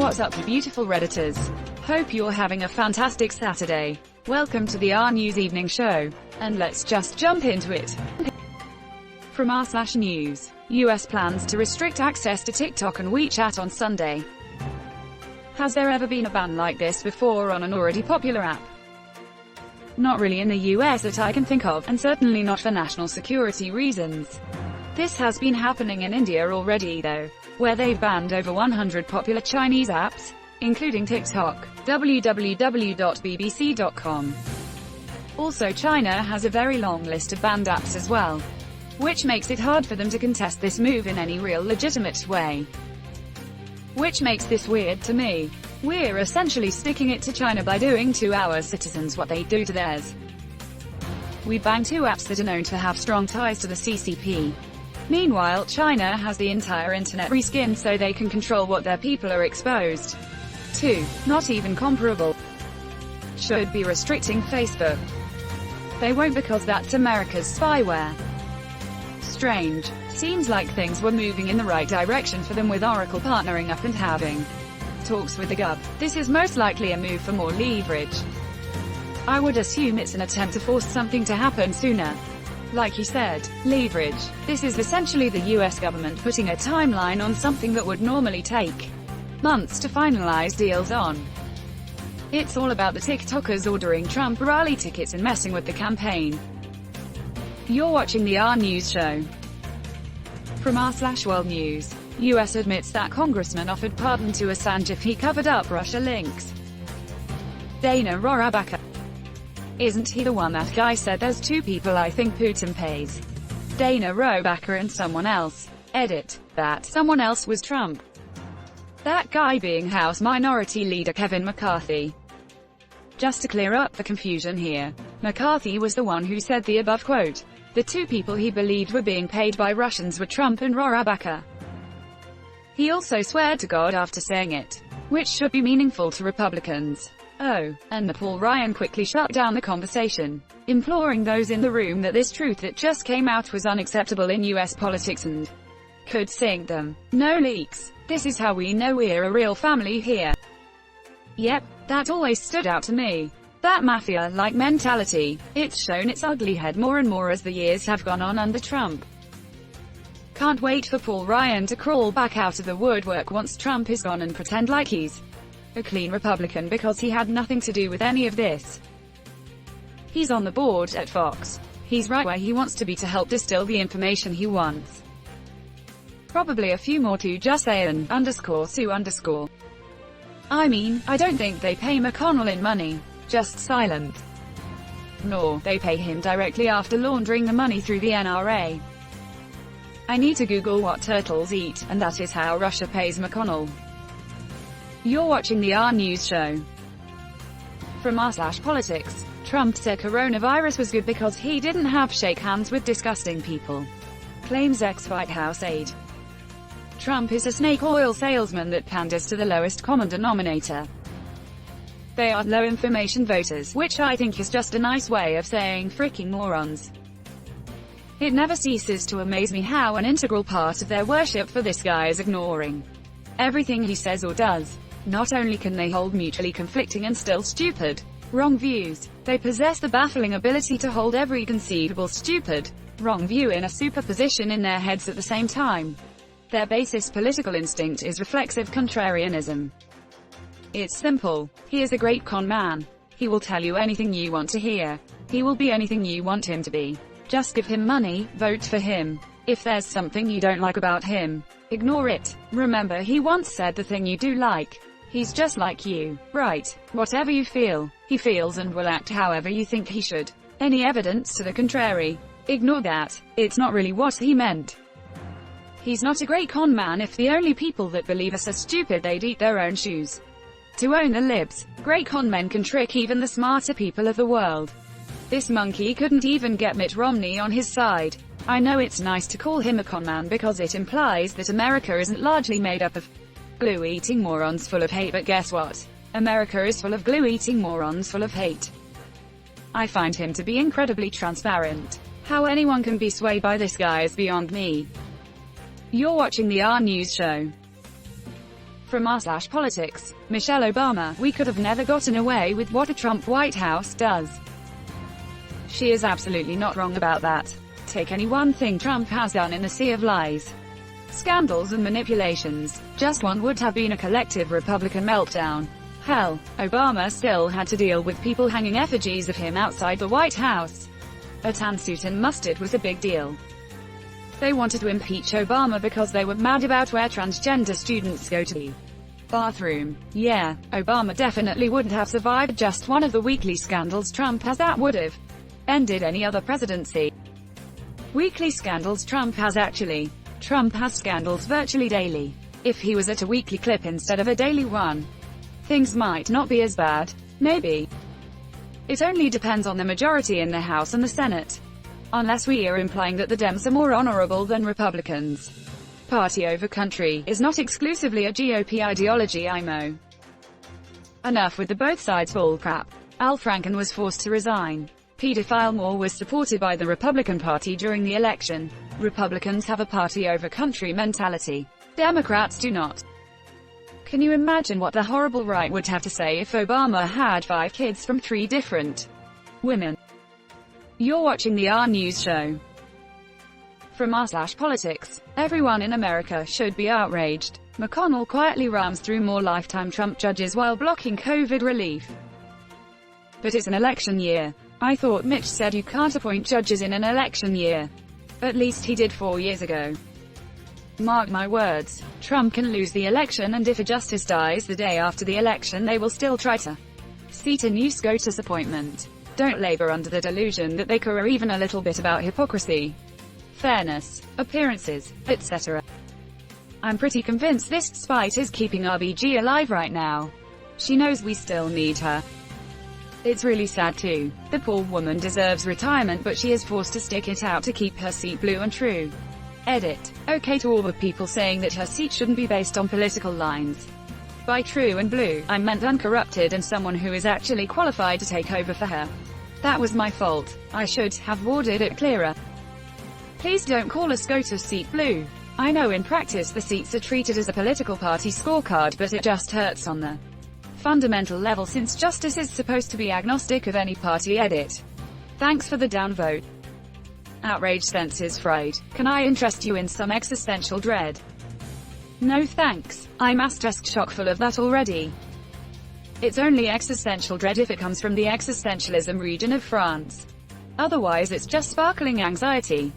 What's up, you beautiful Redditors? Hope you're having a fantastic Saturday. Welcome to the RNEWS evening show. And let's just jump into it. From r/news, US plans to restrict access to TikTok and WeChat on Sunday. Has there ever been a ban like this before on an already popular app? Not really in the US that I can think of, and certainly not for national security reasons. This has been happening in India already though, where they've banned over 100 popular Chinese apps, including TikTok, www.bbc.com. Also, China has a very long list of banned apps as well, which makes it hard for them to contest this move in any real legitimate way. Which makes this weird to me. We're essentially sticking it to China by doing to our citizens what they do to theirs. We ban two apps that are known to have strong ties to the CCP. Meanwhile, China has the entire internet reskinned so they can control what their people are exposed to. Not even comparable. Should be restricting Facebook. They won't because that's America's spyware. Strange. Seems like things were moving in the right direction for them with Oracle partnering up and having talks with the Gov. This is most likely a move for more leverage. I would assume it's an attempt to force something to happen sooner. Like you said, leverage. This is essentially the US government putting a timeline on something that would normally take months to finalize deals on. It's all about the TikTokers ordering Trump rally tickets and messing with the campaign. You're watching the RNEWS show. From r/World News, US admits that Congressman offered pardon to Assange if he covered up Russia links. Dana Rohrabacher. Isn't he the one that guy said there's two people I think Putin pays? Dana Rohrabacher and someone else. Edit. That someone else was Trump. That guy being House Minority Leader Kevin McCarthy. Just to clear up the confusion here, McCarthy was the one who said the above quote. The two people he believed were being paid by Russians were Trump and Rohrabacher. He also swore to God after saying it, which should be meaningful to Republicans. Oh, and Paul Ryan quickly shut down the conversation, imploring those in the room that this truth that just came out was unacceptable in US politics and could sink them. No leaks. This is how we know we're a real family here. Yep, that always stood out to me. That mafia-like mentality. It's shown its ugly head more and more as the years have gone on under Trump. Can't wait for Paul Ryan to crawl back out of the woodwork once Trump is gone and pretend like he's a clean Republican because he had nothing to do with any of this. He's on the board at Fox. He's right where he wants to be to help distill the information he wants. Probably a few more to just say _Sue_. I mean, I don't think they pay McConnell in money. Just silent. Nor they pay him directly after laundering the money through the NRA. I need to Google what turtles eat, and that is how Russia pays McConnell. You're watching the RNEWS show. From r/politics, Trump said coronavirus was good because he didn't have shake hands with disgusting people. Claims ex-White House aide. Trump is a snake oil salesman that panders to the lowest common denominator. They are low information voters, which I think is just a nice way of saying freaking morons. It never ceases to amaze me how an integral part of their worship for this guy is ignoring everything he says or does. Not only can they hold mutually conflicting and still stupid, wrong views, they possess the baffling ability to hold every conceivable stupid, wrong view in a superposition in their heads at the same time. Their basest political instinct is reflexive contrarianism. It's simple. He is a great con man. He will tell you anything you want to hear. He will be anything you want him to be. Just give him money, vote for him. If there's something you don't like about him, ignore it. Remember, he once said the thing you do like. He's just like you, right? Whatever you feel, he feels and will act however you think he should. Any evidence to the contrary, ignore that. It's not really what he meant. He's not a great con man if the only people that believe us are stupid they'd eat their own shoes. To own the libs, great con men can trick even the smarter people of the world. This monkey couldn't even get Mitt Romney on his side. I know it's nice to call him a con man because it implies that America isn't largely made up of glue-eating morons full of hate, but guess what? America is full of glue-eating morons full of hate. I find him to be incredibly transparent. How anyone can be swayed by this guy is beyond me. You're watching the RNEWS show. From r/politics, Michelle Obama, we could have never gotten away with what a Trump White House does. She is absolutely not wrong about that. Take any one thing Trump has done in the sea of lies, scandals and manipulations, just one would have been a collective Republican meltdown. Hell, Obama still had to deal with people hanging effigies of him outside the White House. A tan suit and mustard was a big deal. They wanted to impeach Obama because they were mad about where transgender students go to the bathroom. Yeah, Obama definitely wouldn't have survived just one of the weekly scandals Trump has that would have ended any other presidency. Weekly scandals Trump has actually. Trump has scandals virtually daily. If he was at a weekly clip instead of a daily one, things might not be as bad. Maybe. It only depends on the majority in the House and the Senate. Unless we are implying that the Dems are more honorable than Republicans. Party over country is not exclusively a GOP ideology, IMO. Enough with the both sides bullcrap. Al Franken was forced to resign. Pedophile Moore was supported by the Republican Party during the election. Republicans have a party over country mentality. Democrats do not. Can you imagine what the horrible right would have to say if Obama had 5 kids from 3 different women? You're watching the RNEWS show. From r/politics, everyone in America should be outraged. McConnell quietly rams through more lifetime Trump judges while blocking COVID relief. But it's an election year. I thought Mitch said you can't appoint judges in an election year. At least he did 4 years ago. Mark my words, Trump can lose the election, and if a justice dies the day after the election, they will still try to seat a new SCOTUS appointment. Don't labor under the delusion that they care even a little bit about hypocrisy, fairness, appearances, etc. I'm pretty convinced this spite is keeping RBG alive right now. She knows we still need her. It's really sad too. The poor woman deserves retirement, but she is forced to stick it out to keep her seat blue and true. Edit. Okay to all the people saying that her seat shouldn't be based on political lines. By true and blue, I meant uncorrupted and someone who is actually qualified to take over for her. That was my fault. I should have worded it clearer. Please don't call a SCOTUS seat blue. I know in practice the seats are treated as a political party scorecard, but it just hurts on the fundamental level since justice is supposed to be agnostic of any party. Edit. Thanks for the downvote. Outrage senses fried. Can I interest you in some existential dread? No thanks. I'm shock full of that already. It's only existential dread if it comes from the existentialism region of France. Otherwise it's just sparkling anxiety.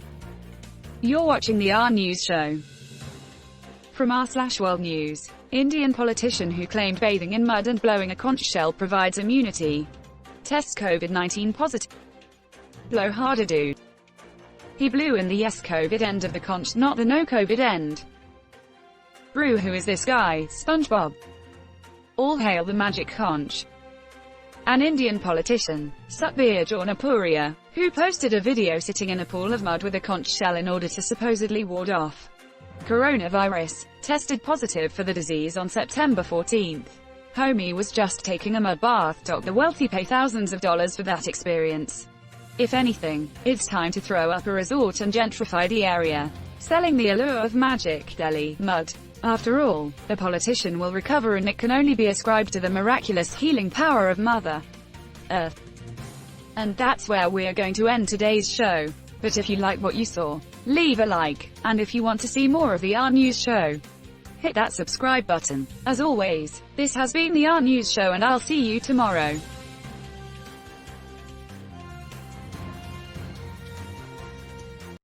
You're watching the RNEWS show. From r/World News. Indian politician who claimed bathing in mud and blowing a conch shell provides immunity. Tests COVID-19 positive. Blow harder, dude. He blew in the yes COVID end of the conch, not the no COVID end. Brew, who is this guy? SpongeBob. All hail the magic conch. An Indian politician, Satbir Jaunapuriya, who posted a video sitting in a pool of mud with a conch shell in order to supposedly ward off coronavirus, tested positive for the disease on September 14th. Homie was just taking a mud bath. The wealthy pay thousands of dollars for that experience. If anything, it's time to throw up a resort and gentrify the area, selling the allure of magic Delhi mud. After all, the politician will recover, and it can only be ascribed to the miraculous healing power of Mother Earth. And that's where we're going to end today's show. But if you like what you saw, leave a like, and if you want to see more of the RNEWS show, hit that subscribe button. As always, this has been the RNEWS show, and I'll see you tomorrow.